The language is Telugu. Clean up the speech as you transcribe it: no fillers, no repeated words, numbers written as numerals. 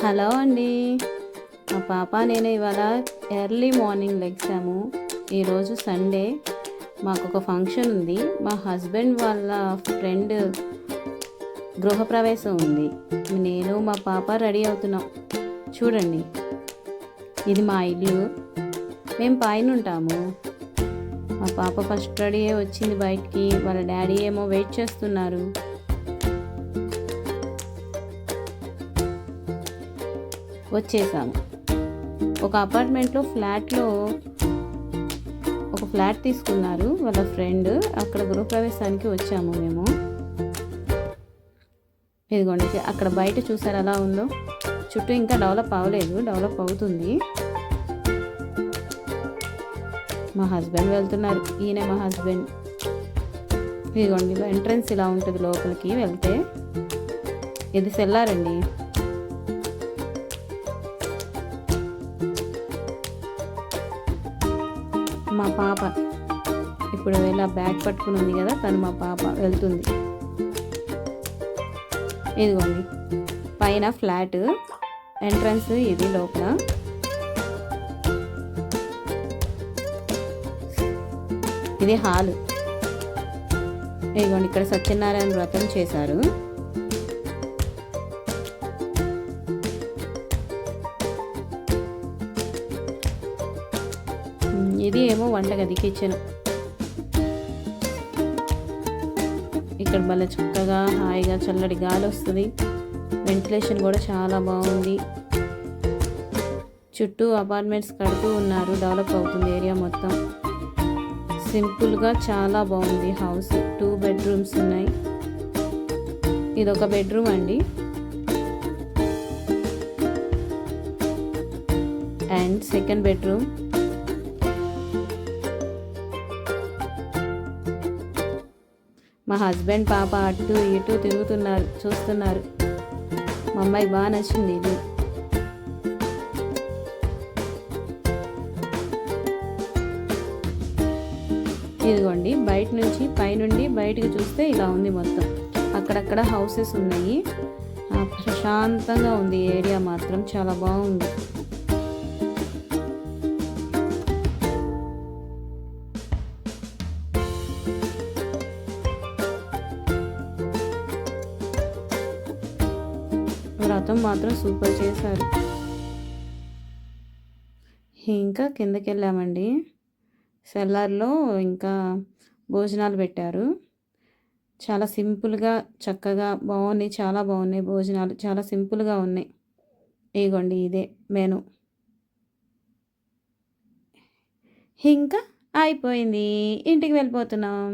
హలో అండి. మా పాప నేను ఇవాళ ఎర్లీ మార్నింగ్ లెగ్సాము. ఈరోజు సండే, మాకు ఒక ఫంక్షన్ ఉంది. మా హస్బెండ్ వాళ్ళ ఫ్రెండ్ గృహప్రవేశం ఉంది. నేను మా పాప రెడీ అవుతున్నాం. చూడండి, ఇది మా ఇల్లు. మేము పైన ఉంటాము. మా పాప ఫస్ట్ రెడీ అయ్యి వచ్చింది బయటికి. వాళ్ళ డాడీ ఏమో వెయిట్ చేస్తున్నారు. వచ్చేసాము. ఒక అపార్ట్మెంట్లో ఒక ఫ్లాట్ తీసుకున్నారు వాళ్ళ ఫ్రెండ్. అక్కడ గృహప్రవేశానికి వచ్చాము మేము. ఇదిగోండి, అక్కడ బయట చూసారు ఎలా ఉందో. చుట్టూ ఇంకా డెవలప్ అవ్వలేదు, డెవలప్ అవుతుంది. మా హస్బెండ్ వెళ్తున్నారు. ఈయన మా హస్బెండ్. ఇదిగోండి, ఎంట్రన్స్ ఇలా ఉంటుంది లోపలికి వెళ్తే. ఇది సెల్లారండి. మా పాప ఇప్పుడు ఇలా బ్యాగ్ పట్టుకుని ఉంది కదా, తను మా పాప వెళ్తుంది. ఇదిగోండి, పైన ఫ్లాట్ ఎంట్రన్స్, ఇది లోపల. ఇది హాల్. ఇదిగోండి, ఇక్కడ సత్యనారాయణ వ్రతం చేశారు. ఇది ఏమో వంటగది, కిచెన్. ఇక్కడ భలే చక్కగా హాయిగా చల్లటి గాలి వస్తుంది. వెంటిలేషన్ కూడా చాలా బాగుంది. చుట్టూ అపార్ట్మెంట్స్ కడుతూ ఉన్నారు, డెవలప్ అవుతుంది ఏరియా మొత్తం. సింపుల్గా చాలా బాగుంది హౌస్. 2 బెడ్రూమ్స్ ఉన్నాయి. ఇదొక బెడ్రూమ్ అండి. And second bedroom. మా హస్బెండ్ పాప అటు ఇటు తిరుగుతున్నారు, చూస్తున్నారు. మా అమ్మాయికి బాగా నచ్చింది ఇది. ఇదిగోండి, బయట నుంచి పైనుండి బయటికి చూస్తే ఇలా ఉంది మొత్తం. అక్కడక్కడ హౌసెస్ ఉన్నాయి. ప్రశాంతంగా ఉంది ఏరియా మాత్రం, చాలా బాగుంది. వ్రతం మాత్రం సూపర్ చేశారు. ఇంకా కిందకి వెళ్ళామండి. సెల్లార్లో ఇంకా భోజనాలు పెట్టారు. చాలా సింపుల్గా చక్కగా బాగున్నాయి, చాలా బాగున్నాయి భోజనాలు, చాలా సింపుల్గా ఉన్నాయి. ఇగోండి, ఇదే మెను. ఇంకా అయిపోయింది, ఇంటికి వెళ్ళిపోతున్నాం.